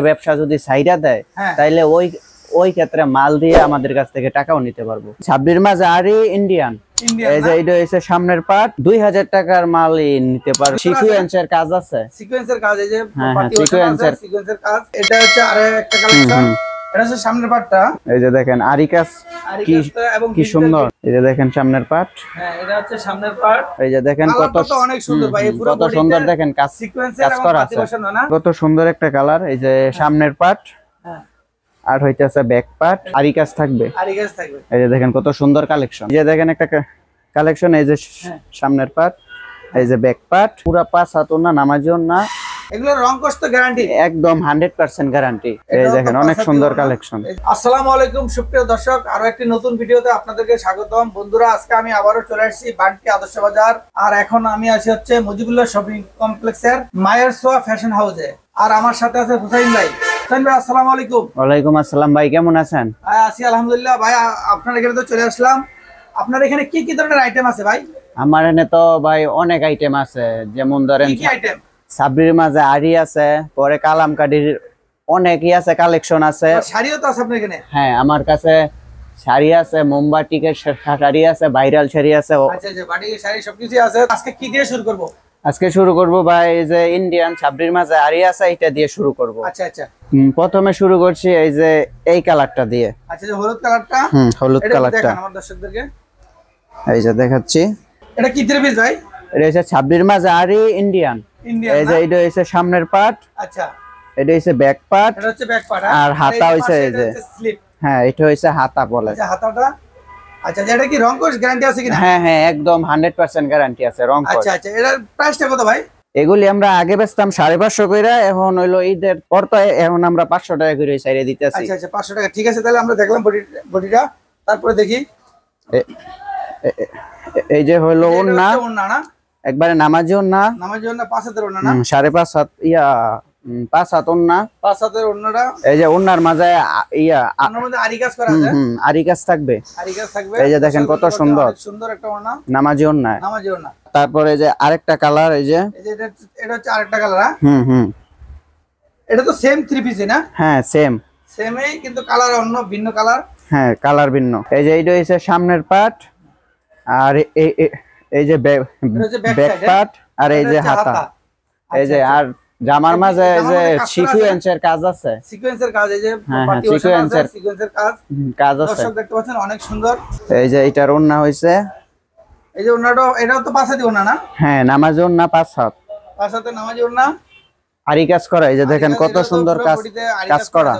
ব্যবসা যদি সাইডা দেয় তাইলে ওই ক্ষেত্রে মাল দিয়ে আমাদের কাছ থেকে টাকাও নিতে পারবো। ছাব্বির মাঝে আরই ইন্ডিয়ান, এই যে এটা হইছে সামনের পার্ট, 2000 টাকার মাল নিতে পারবে। সিকোয়েন্সের কাজ আছে, সিকোয়েন্সের কাজ, এই যে সিকোয়েন্সের কাজ। এটা হচ্ছে আরেকটা কালেকশন, এটা হচ্ছে সামনের পার্টটা। এই যে দেখেন আরি কাজ কি সুন্দর, এই যে দেখেন সামনের পার্ট। হ্যাঁ, এটা হচ্ছে সামনের পার্ট। এই যে দেখেন কত অনেক সুন্দর ভাই, পুরো কত সুন্দর দেখেন কাজ করা আছে, কত সুন্দর একটা কালার। এই যে সামনের পার্ট, আর হইতেছে ব্যাক পার্ট, আরি কাজ থাকবে। এই যে দেখেন কত সুন্দর কালেকশন। এই যে দেখেন একটা কালেকশন, এই যে সামনের পার্ট, এই যে ব্যাক পার্ট, পুরা 5 হাত ওন্না, নামাজি ওন্না, এগুলো রং কস তো গ্যারান্টি, একদম 100% গ্যারান্টি। এই দেখেন অনেক সুন্দর কালেকশন। আসসালামু আলাইকুম সুপ্রিয় দর্শক, আরো একটি নতুন ভিডিওতে আপনাদেরকে স্বাগতম। বন্ধুরা, আজকে আমি আবারও চলে আসছি বান্টি আদর্শ বাজার, আর এখন আমি আছি হচ্ছে মুজিবুল্লাহ শপিং কমপ্লেক্সের মায়ের সোয়া ফ্যাশন হাউসে। আর আমার সাথে আছে হুসাইন ভাই। হুসাইন ভাই, আসসালামু আলাইকুম। ওয়ালাইকুম আসসালাম ভাই, কেমন আছেন? আছি আলহামদুলিল্লাহ। ভাই, আপনার এখানে তো চলে আসলাম, আপনার এখানে কি কি ধরনের আইটেম আছে ভাই? আমার এখানে তো ভাই অনেক আইটেম আছে, যেমন ধরেন কি আইটেম? সাবরির মাঝে আরি আছে, পরে কালামকারীর অনেকই আছে, কালেকশন আছে। শাড়িও তো আছে আপনার এখানে? হ্যাঁ, আমার কাছে শাড়ি আছে, মোমবাটিকের শাড়ি আছে, ভাইরাল শাড়ি আছে। আচ্ছা আচ্ছা, বাটিকের শাড়ি সবকিছু আছে। আজকে কি দিয়ে শুরু করব? আজকে শুরু করব ভাই, এই যে ইন্ডিয়ান সাবরির মাঝে আরি আছে, এটা দিয়ে শুরু করব। আচ্ছা আচ্ছা, প্রথমে শুরু করছি এই যে এই কালারটা দিয়ে। আচ্ছা, যে হলুদ কালারটা। হলুদ কালারটা দেখান আমার দর্শকদেরকে। এই যে দেখাচ্ছি। এটা কি থ্রি পিস ভাই? এটা হচ্ছে সাবরির মাঝে আরি ইন্ডিয়ান। এই যে এটা হচ্ছে সামনের পার্ট, আচ্ছা, এটা হচ্ছে ব্যাক পার্ট, এটা হচ্ছে ব্যাক পার্ট, আর হাতা হইছে এই যে স্লিপ। হ্যাঁ, এটা হইছে হাতা বলে। আচ্ছা, হাতাটা। আচ্ছা, এটা কি রং কোর্স গ্যারান্টি আছে কিনা? হ্যাঁ হ্যাঁ, একদম 100% গ্যারান্টি আছে রং কোর্স। আচ্ছা আচ্ছা, এটার প্রাইসটা কত ভাই? এগুলি আমরা আগে বেচতাম 550 কইরা, এখন হইলো ঈদের পর তো এখন আমরা 500 টাকা করে ছাইরে দিতেছি। আচ্ছা আচ্ছা, 500 টাকা, ঠিক আছে। তাহলে আমরা দেখলাম বডিটা, তারপরে দেখি এই যে হইলো ওন্না, না একবারে নামাজি ওন্না, 5 হাতের ওন্না না, 5.5 হাত, 5 হাত ওন্না, 5 হাতের ওন্নাটা। এই যে ওন্নার মাঝে ওন্নার মধ্যে আরি কাজ করা আছে। আরি কাজ থাকবে, আরি কাজ থাকবে। এই যে দেখেন কত সুন্দর সুন্দর একটা ওন্না, নামাজি ওন্না। তারপরে এই যে আরেকটা কালার, এই যে এটা হচ্ছে আরেকটা কালার। এটা তো সেম থ্রি পিস না? হ্যাঁ, সেমই, কিন্তু কালার অন্য, ভিন্ন কালার। হ্যাঁ, কালার ভিন্ন। এই যে এইটা হচ্ছে সামনের পার্ট, আর এই যে ব্যাক পার্ট, আর এই যে হাতা। এই যে আর জামার মাঝে এই যে সিকোয়েন্সের কাজ আছে, সিকোয়েন্সের কাজ, এই যে পাটি সিকোয়েন্সের কাজ আছে। দর্শক দেখতে পাচ্ছেন, অনেক সুন্দর। এই যে এটার ওন্না হইছে, এই যে ওন্নাটা, এটাও তো 5 হাতি ওন্না না? হ্যাঁ, নামাজি ওন্না 5 হাত, 5 হাতে নামাজি ওন্না, আরি কাজ করা। এই যে দেখেন কত সুন্দর কাজ করা।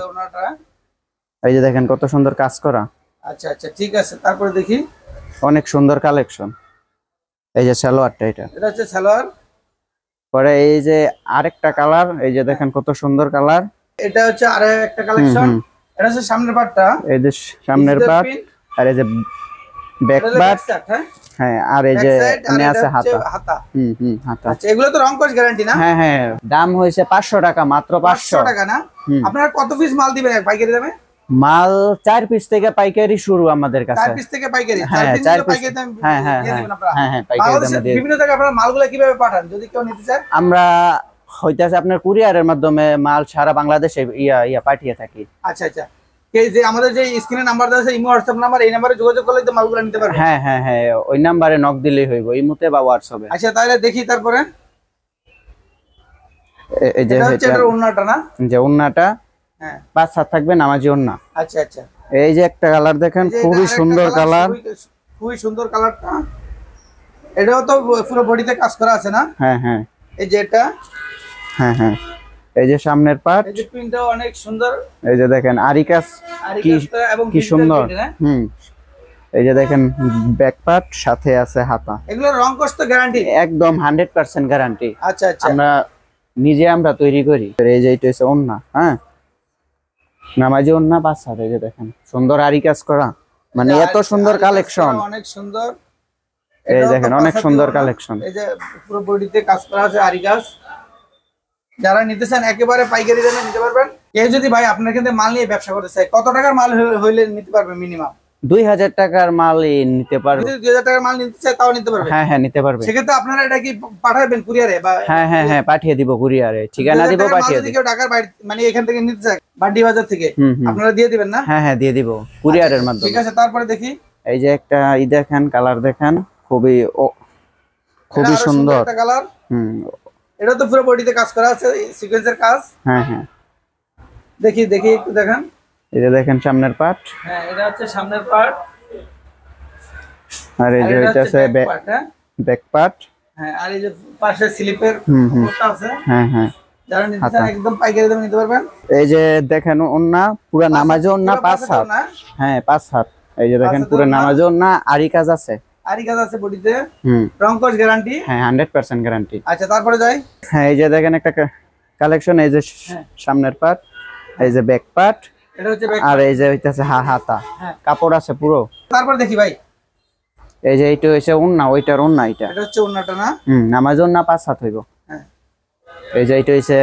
এই যে দেখেন কত সুন্দর কাজ করা। আচ্ছা আচ্ছা, ঠিক আছে। তারপরে দেখি, অনেক সুন্দর কালেকশন। এই যে সালোয়ারটা, এটা হচ্ছে সালোয়ার। পরে এই যে আরেকটা কালার, এই যে দেখেন কত সুন্দর কালার। এটা হচ্ছে আরেকটা কালেকশন। এটা হচ্ছে সামনের পার্টটা, এই যে সামনের পার্ট, আর এই যে ব্যাক পার্ট। হ্যাঁ, আর এই যে এখানে আছে হাতা। হাতা। আচ্ছা, এগুলো তো রং কোর্স গ্যারান্টি না? হ্যাঁ হ্যাঁ, দাম হইছে 500 টাকা, মাত্র 500 টাকা না? আপনারা কত পিস মাল দিবেন পাইকারি দামে? মাল 4 পিস থেকে পাইকারি শুরু আমাদের কাছে। 4 পিস থেকে পাইকারি? হ্যাঁ, 4 পিস পাইকারি দামে। হ্যাঁ হ্যাঁ হ্যাঁ, পাইকারি দামে দিয়ে। বিভিন্ন জায়গায় আপনারা মালগুলো কিভাবে পাঠান যদি কেউ নিতে চায়? আমরা হইতাছে আপনার কুরিয়ারের মাধ্যমে মাল সারা বাংলাদেশে পাঠিয়ে থাকি। আচ্ছা আচ্ছা, এই যে আমাদের যে স্ক্রিনে নাম্বার দেওয়া আছে, ইমো হোয়াটসঅ্যাপ নাম্বার, এই নম্বরে যোগাযোগ করলে তো মালগুলো নিতে পারবেন? হ্যাঁ হ্যাঁ হ্যাঁ, ওই নম্বরে নক দিলেই হইব, ইমোতে বা হোয়াটসঅ্যাপে। আচ্ছা, তাহলে দেখি। তারপরে এই যে এটা ওন্নাটা না? যে ওন্নাটা, হ্যাঁ, 5 হাত থাকবে, নামাজি ওন্না। আচ্ছা আচ্ছা, এই যে একটা কালার দেখেন, খুবই সুন্দর কালার, খুবই সুন্দর কালারটা। এটাও তো পুরো বডিতে কাজ করা আছে না? হ্যাঁ হ্যাঁ, এই যে এটা, হ্যাঁ হ্যাঁ, এই যে সামনের পার্ট, এই যে প্রিন্টটাও অনেক সুন্দর। এই যে দেখেন আরি কাজ কি সুন্দর। এই যে দেখেন ব্যাক পার্ট, সাথে আছে হাতা। এগুলো রং কোর্স তো গ্যারান্টি? একদম 100% গ্যারান্টি। আচ্ছা আচ্ছা, আমরা তৈরি করি। এই যে এটা হচ্ছে ওন্না, হ্যাঁ, নামাজি ওন্না 5 হাত। এই যে দেখেন সুন্দর আরি কাজ করা, মানে এত সুন্দর কালেকশন, অনেক সুন্দর। এই দেখেন অনেক সুন্দর কালেকশন। এই যে পুরো বডিতে কাজ করা আছে, আরি কাজ। যারা নিতে চান একেবারে পাইকারি দামে নিতে পারবেন। কেউ যদি ভাই আপনার কিন্তু মাল নিয়ে ব্যবসা করতে চায়, কত টাকার মাল হইলে নিতে পারবে মিনিমাম? 2000 টাকার মালই নিতে পারবে। যদি 2000 টাকার মাল নিতে চায় তাও নিতে পারবে। হ্যাঁ হ্যাঁ নিতে পারবে। সেক্ষেত্রে আপনারা এটা কি পাঠাবেন কুরিয়ারে বা? হ্যাঁ হ্যাঁ হ্যাঁ পাঠিয়ে দিব কুরিয়ারে, ঠিকানা দিব পাঠিয়ে দিব। কেউ ঢাকার বাইরে মানে এখান থেকে নিতে চায় বান্ডি বাজার থেকে, আপনারা দিয়ে দিবেন না? হ্যাঁ হ্যাঁ দিয়ে দিব কুরিয়ারের মাধ্যমে। ঠিক আছে, তারপরে দেখি এই যে একটা দেখেন কালার দেখেন, খুবই সুন্দর একটা কালার। এটা তো পুরো বডিতে কাজ করা আছে, সিকোয়েন্সের কাজ। হ্যাঁ হ্যাঁ দেখি একটু দেখেন। এই যে দেখেন সামনের পার্ট। হ্যাঁ এটা হচ্ছে সামনের পার্ট, আর এই যে হইতাছে ব্যাক পার্ট। হ্যাঁ আর এই যে পাশে স্লিপের কোটটা আছে। হ্যাঁ হ্যাঁ যারা নিতে চান একদম পাইকারি দামে নিতে পারবেন। এই যে দেখেন ওন্না পুরো নামাজে ওন্না 5 হাত। হ্যাঁ 5 হাত। এই যে দেখেন পুরো নামাজে ওন্না আরি কাজ আছে। আরি কাজ আছে বডিতে, রং কস গ্যারান্টি। হ্যাঁ 100% গ্যারান্টি। আচ্ছা তারপরে যাই। হ্যাঁ এই যে দেখেন একটা কালেকশন, এই যে সামনের পার্ট, এই যে ব্যাক পার্ট, এটা হচ্ছে ব্যাক, আর এই যে হইতাছে হাতা। কাপড় আছে পুরো। তারপর দেখি ভাই, এই যে এইটা হইছে ওন্না, ওইটার ওন্না এটা হচ্ছে ওন্নাটা না? নামাজ ওন্না 5 হাত হইব। হ্যাঁ এই যে এইটা হইছে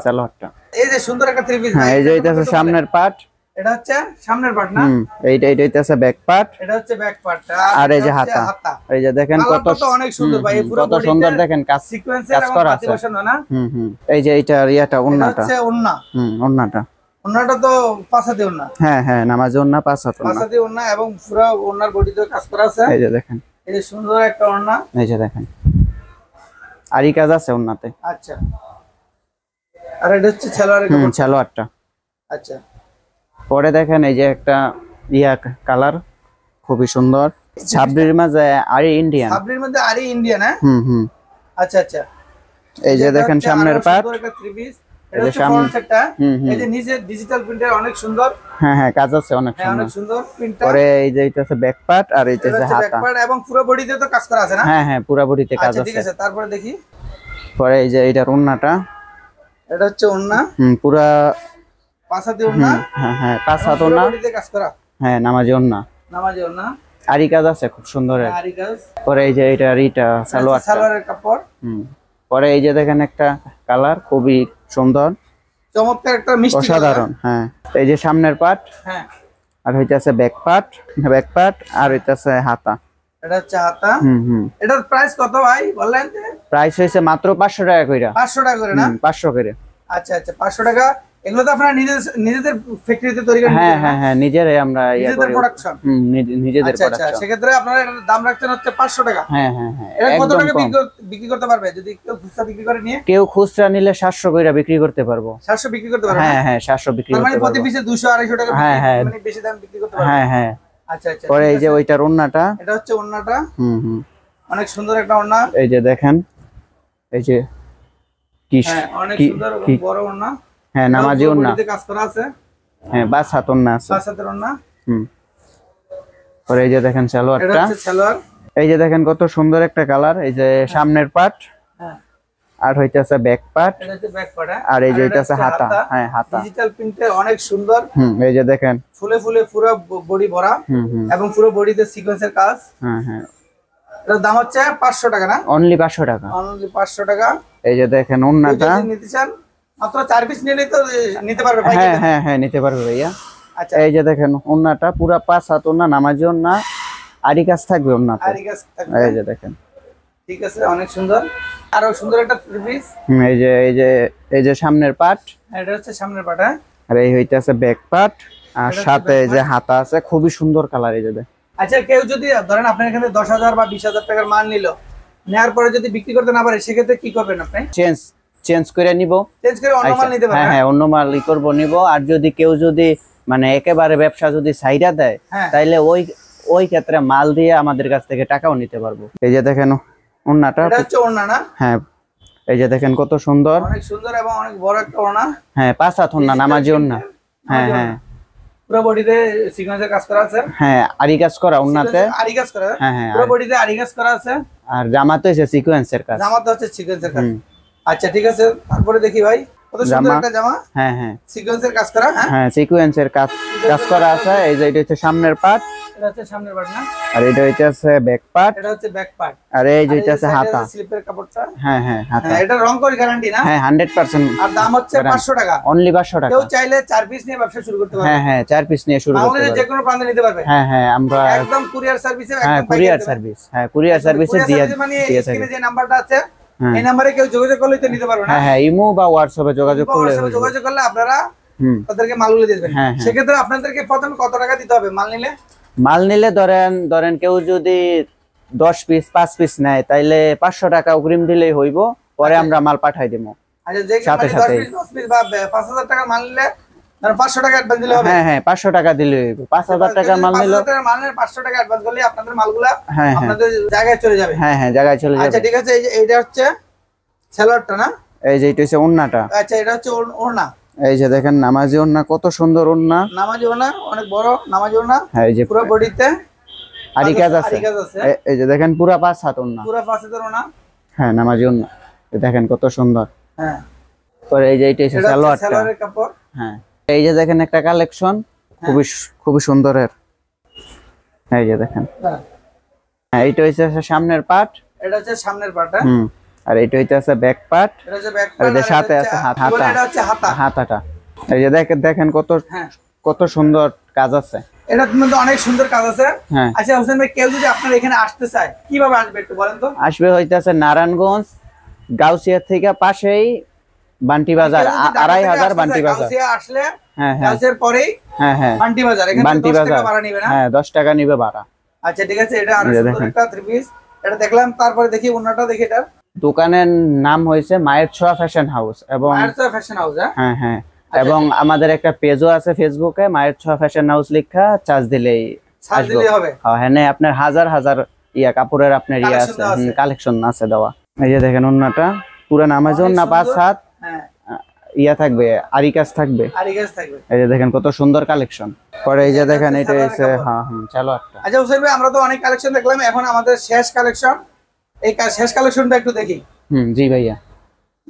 সালোয়ারটা। এই যে সুন্দর একটা থ্রি পিস। হ্যাঁ এই যে হইতাছে সামনের পার্ট, এটা হচ্ছে সামনের পার্ট না? এইটা হইতাছে ব্যাক পার্ট, এটা হচ্ছে ব্যাক পার্ট। আর এই যে হাতা। এই যে দেখেন কত অনেক সুন্দর ভাই, পুরো কত সুন্দর দেখেন কাজ, সিকোয়েন্সের এবং পাতি বসানো না? এই যে এইটা ইয়াটা ওন্নাটা, হচ্ছে ওন্না। ওন্নাটা তো পাঁচাতে ওন্না। হ্যাঁ হ্যাঁ নামাজ ওন্না 5 হাত ওন্না, পাঁচাতে ওন্না এবং পুরো ওন্নার বডিতে কাজ করা আছে। এই যে দেখেন, এই যে সুন্দর একটা ওন্না। এই যে দেখেন আরি কাজ আছে ওন্নাতে। আচ্ছা আর এটা হচ্ছে সালোয়ারের কাপড়, সালোয়ারটা। আচ্ছা পরে দেখেন এই যে একটা কালার খুবই সুন্দর, ছাবরির মাঝে আরি ইন্ডিয়ান। ছাবরির মধ্যে আরি ইন্ডিয়ান। হ্যাঁ আচ্ছা আচ্ছা। এই যে দেখেন সামনের পার্ট, একটা থ্রি পিস। এটা হচ্ছে ফ্রন্ট সেটটা। এই যে নিচে ডিজিটাল প্রিন্টার অনেক সুন্দর। হ্যাঁ হ্যাঁ কাজ আছে অনেক সুন্দর প্রিন্টার। পরে এই যে এটা আছে ব্যাক পার্ট, আর এটা আছে হাতা। ব্যাক পার্ট এবং পুরো বডিতে তো কাজ করা আছে না? হ্যাঁ হ্যাঁ পুরো বডিতে কাজ আছে। আচ্ছা ঠিক আছে, তারপরে দেখি। পরে এই যে এটার ওন্নাটা, এটা হচ্ছে ওন্না পুরো পাঁচাতে ওন্না। হ্যাঁ হ্যাঁ 5 হাত ওন্না, বডিতে কাজ করা। হ্যাঁ নামাজি ওন্না, নামাজি ওন্না, আরি কাজ আছে খুব সুন্দর আরি কাজ। পরে এই যে এটা সালোয়ারের কাপড়। পরে এই যে দেখেন একটা কালার খুবই সুন্দর, চমৎকার একটা মিষ্টি অসাধারণ। হ্যাঁ এই যে সামনের পার্ট, হ্যাঁ আর হইতাছে ব্যাক পার্ট, আর হইতাছে হাতা। এটা হচ্ছে হাতা। এটার প্রাইস কত ভাই বললেন? প্রাইস হইছে মাত্র 500 টাকা কইরা। 500 টাকা করে না? 500 করে। আচ্ছা আচ্ছা 500 টাকা। এগুলো তো আপনারা নিজেদের ফ্যাক্টরিতে তৈরি করেন? হ্যাঁ হ্যাঁ হ্যাঁ নিজেরাই আমরা নিজেদের প্রোডাকশন। নিজেদের আচ্ছা প্রোডাকশন। আচ্ছা, সেক্ষেত্রে আপনারা এটার দাম রাখছেন হচ্ছে 500 টাকা। হ্যাঁ হ্যাঁ হ্যাঁ এটা কত টাকা বিক্রি করতে পারবে যদি কেউ খুচরা বিক্রি করে নিয়ে? কেউ খুচরা নিলে 700 কইরা বিক্রি করতে পারবো। 700 বিক্রি করতে পারবে? হ্যাঁ হ্যাঁ 700 বিক্রি করতে পারবো। মানে প্রতি পারবো। পিসে 200 250 টাকা মানে বেশি দাম বিক্রি করতে পারবে। হ্যাঁ হ্যাঁ আচ্ছা আচ্ছা। পরে এই যে ওইটার ওন্নাটা, এটা হচ্ছে ওন্নাটা। অনেক সুন্দর একটা ওন্না। এই যে দেখেন এই যে হ্যাঁ অনেক সুন্দর বড় ওন্না। হ্যাঁ নামাজি ওন্না, বডিতে কাজ করা আছে। হ্যাঁ 5 হাত ওন্না আছে। 5 হাতের ওন্না। পরে এই যে দেখেন সালোয়ারটা, এটা হচ্ছে সালোয়ার। এই যে দেখেন কত সুন্দর একটা কালার। এই যে সামনের পার্ট, হ্যাঁ আর হইতাছে ব্যাক পার্ট, এটা হচ্ছে ব্যাক পার্ট। আর এই যে হইতাছে হাতা। হ্যাঁ হাতা ডিজিটাল প্রিন্টে অনেক সুন্দর। এই যে দেখেন ফুলে ফুলে পুরো বডি ভরা এবং পুরো বডিতে সিকোয়েন্সের কাজ। হ্যাঁ হ্যাঁ এর দাম হচ্ছে 500 টাকা না? অনলি 500 টাকা। অনলি 500 টাকা। এই যে দেখেন ওন্নাটা, যদি নিতে চান মাত্র 4 পিস নিলেই তো নিতে পারবে ভাই? হ্যাঁ হ্যাঁ হ্যাঁ নিতে পারবে ভাইয়া। আচ্ছা এই যে দেখেন ওন্নাটা পুরো 5 হাত ওন্না, নামাজি ওন্না, আরি কাজ থাকবে ওন্নাতে। আরি কাজ থাকবে। এই যে দেখেন, ঠিক আছে অনেক সুন্দর। আরো সুন্দর একটা থ্রি পিস। এই যে সামনের পার্ট, এটা হচ্ছে সামনের পার্ট। আর এই হইতাছে ব্যাক পার্ট, আর সাথে এই যে হাতা আছে। খুবই সুন্দর কালার। এই যে আচ্ছা কেউ যদি ধরেন আপনার এখানে 10,000 বা 20,000 টাকার মাল নিল, নেওয়ার পরে যদি বিক্রি করতে না পারে সেক্ষেত্রে কি করবেন আপনি? চেঞ্জ করে নিব। চেঞ্জ করে অন্য মাল নিতে পারবেন? হ্যাঁ হ্যাঁ অন্য মাল করব নিব। আর যদি কেউ মানে একেবারে ব্যবসা যদি সাইডা দেয়, তাইলে ওই ক্ষেত্রে মাল দিয়ে আমাদের কাছ থেকে টাকাও নিতে পারবো। এই যে দেখেন ওন্নাটা, এটা হচ্ছে ওন্না না? হ্যাঁ এই যে দেখেন কত সুন্দর, অনেক সুন্দর এবং অনেক বড় একটা ওন্না। হ্যাঁ 5 হাত ওন্না, নামাজি ওন্না। হ্যাঁ হ্যাঁ পুরো বডিতে সিকোয়েন্সের কাজ করা আছে। হ্যাঁ আরি কাজ করা ওন্নাতে। আরি কাজ করা। হ্যাঁ হ্যাঁ পুরো বডিতে আরি কাজ করা আছে। আর জামাতে হচ্ছে সিকোয়েন্সের কাজ। জামাতে হচ্ছে সিকোয়েন্সের কাজ। আচ্ছা ঠিক আছে, তারপরে দেখি ভাই কত সুন্দর একটা জামা। হ্যাঁ হ্যাঁ সিকোয়েন্সের কাজ করা। হ্যাঁ সিকোয়েন্সের কাজ করা আছে। এই যে এটা হচ্ছে সামনের পার্ট, এটা হচ্ছে সামনের পার্ট না, আর এটা হইতাছে ব্যাক পার্ট, এটা হচ্ছে ব্যাক পার্ট, আর এই যে হইতাছে হাতা। স্লিপের কাপড়টা, হ্যাঁ হ্যাঁ হাতা। এটা রং করে গ্যারান্টি না? হ্যাঁ 100%। আর দাম হচ্ছে 500 টাকা, অনলি 500 টাকা। কেউ চাইলে 4 পিস নিয়ে ব্যবসা শুরু করতে পারবে। হ্যাঁ হ্যাঁ 4 পিস নিয়ে শুরু করতে বাংলাদেশের যে পারবে। কোনো প্রান্তে নিতে পারবে। হ্যাঁ হ্যাঁ আমরা একদম কুরিয়ার সার্ভিসে, হ্যাঁ একদম কুরিয়ার সার্ভিস, হ্যাঁ কুরিয়ার সার্ভিসে দিয়ে মানে দিয়ে থাকি। স্ক্রিনে যে নাম্বারটা আছে এই নম্বরে কেউ যোগাযোগ করলে তো নিতে পারবে না? হ্যাঁ হ্যাঁ ইমো বা হোয়াটসঅ্যাপে যোগাযোগ করলে হবে। যোগাযোগ করলে আপনারা তাদেরকে মালগুলো দিয়ে দেবেন। হ্যাঁ, হ্যাঁ। সেক্ষেত্রে আপনাদেরকে প্রথমে কত টাকা দিতে হবে মাল নিলে? মাল নিলে ধরেন কেউ যদি 10 পিস 5 পিস নেয় তাইলে 500 টাকা অগ্রিম দিলেই হইব, পরে আমরা মাল পাঠাই দেব। আচ্ছা যে সাথে 10 সাথে। পিস 10 পিস বা 5000 টাকা মাল নিলে ধর 500 টাকা অ্যাডভান্স দিলে হবে। হ্যাঁ হ্যাঁ 500 টাকা দিলেই হইব। 5000 টাকা মাল নিলে 5000 টাকা মাল নিলে 500 টাকা অ্যাডভান্স করলে আপনাদের মালগুলা হ্যাঁ, হ্যাঁ। আপনাদের জায়গায় চলে যাবে। হ্যাঁ হ্যাঁ জায়গায় চলে আচ্ছা যাবে। ঠিক আছে, এই যে এইটা হচ্ছে সালোয়ারটা না? এই যে এটা হচ্ছে ওন্নাটা। আচ্ছা এটা হচ্ছে ওড়না। এই যে দেখেন নামাজি ওন্না, কত সুন্দর ওন্না। নামাজি ওড়না, অনেক বড় নামাজি ওড়না। হ্যাঁ এই যে পুরো বডিতে আরি কাজ আছে। এই যে দেখেন পুরা 5 হাত ওন্না। পুরো ফাঁসের ওড়না। হ্যাঁ নামাজি ওন্না, এই দেখেন কত সুন্দর। হ্যাঁ পরে এই যে এটা হচ্ছে সালোয়ারটা। সালোয়ারের কাপড়। হ্যাঁ এই যে দেখেন একটা কালেকশন খুবই সুন্দরের। এই যে দেখেন, হ্যাঁ এইটা হচ্ছে সামনের পার্ট, এটা হচ্ছে সামনের পার্ট। আর এইটা হচ্ছে ব্যাক পার্ট, এটা হচ্ছে ব্যাক আর পার্ট, এর সাথে আছে হাতা। এটা হচ্ছে হাতা। হাতাটা এই যে দেখেন হ্যাঁ কত সুন্দর কাজ আছে। এটার মধ্যে অনেক সুন্দর কাজ আছে। হ্যাঁ আচ্ছা হোসেন ভাই, কেউ যদি আপনার এখানে আসতে চায় কিভাবে আসবে একটু বলেন তো? আসবে হইতাছে নারায়ণগঞ্জ গাউসিয়া থেকে পাশেই বান্টি বাজার, 2500 বান্টি বাজার। গাউসিয়া আসলে হ্যাঁ হ্যাঁ গাউসিয়ার পরেই হ্যাঁ হ্যাঁ বান্টি বাজার, এখানে বান্টি 10 টাকা বাজার। ভাড়া নিবে না? হ্যাঁ 10 টাকা নিবে ভাড়া। আচ্ছা ঠিক আছে, এটা আরো এই যে সুন্দর দেখেন। একটা থ্রি পিস, এটা দেখলাম। তারপরে দেখি অন্যটা, দেখি এটা দোকানের নাম হয়েছে মায়ের ছোঁয়া ফ্যাশন হাউস, এবং আরসা ফ্যাশন হাউস। হ্যাঁ হ্যাঁ এবং আমাদের একটা পেজও আছে ফেসবুকে, মায়ের ছোঁয়া ফ্যাশন হাউস লেখা, চার্জ দিলেই সার্চ আসবে। দিলে হবে। হ্যাঁ আপনার হাজার হাজার কাপড়ের আপনার Collection আছে, দেওয়া আছে। কালেকশন আছে দেওয়া। এই যে দেখেন ওন্নাটা পুরো নামাজি ওন্না, 5 হাত হ্যাঁ থাকবে, আরি কাজ থাকবে। আরি কাজ থাকবে। এই যে দেখেন কত সুন্দর কালেকশন। পরে এই যে দেখেন এটা হচ্ছে হ্যাঁ চলো একটা। আচ্ছা হোসেন ভাই, আমরা তো অনেক কালেকশন দেখলাম, এখন আমাদের শেষ কালেকশন, এই শেষ কালেকশনটা একটু দেখি। জি ভাইয়া,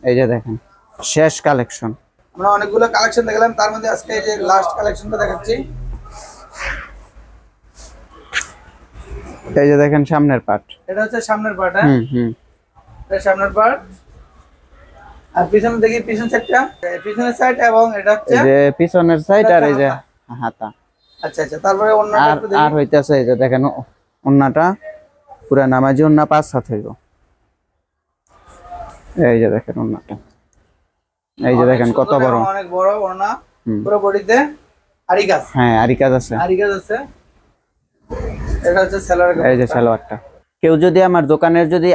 এই যে দেখেন শেষ কালেকশন। আমরা অনেকগুলো কালেকশন দেখলাম, তার মধ্যে আজকে এই যে লাস্ট কালেকশনটা দেখাচ্ছি। এই যে দেখেন সামনের পার্ট, এটা হচ্ছে সামনের পার্ট। হুম এটা সামনের পার্ট। আর পিছনে দেখি পিছন সাইডটা, পিছনের সাইড, এবং এটা হচ্ছে এই যে পিছনের সাইড, আর এই যে হাতা। আচ্ছা আচ্ছা, তারপরে অন্যটা একটু দেখি। আর হইতাছে এই যে দেখেন ওন্নাটা পুরা নামাজি ওন্না, 5 হাত হইব। এই যে দেখেন ওন্নাটা, এই যে দেখেন কত বড়, অনেক বড় ওড়না, পুরো বডিতে আরি কাজ। হ্যাঁ আরি কাজ আছে। আরি কাজ আছে। এটা হচ্ছে সালোয়ার। এই যে সালোয়ারটা। কেউ যদি আমার দোকানের যদি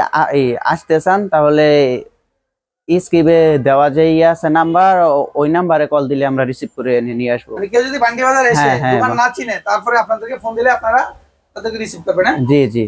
আসতে চান তাহলে স্ক্রিনে দেওয়া যে আছে নাম্বার, ওই নাম্বারে কল দিলে আমরা রিসিভ করে নিয়ে আসবো। মানে কেউ যদি বান্টি বাজার এসে হ্যাঁ, হ্যাঁ, দোকান না চিনে, তারপরে আপনাদেরকে ফোন দিলে আপনারা তাদেরকে রিসিভ করবেন। জি জি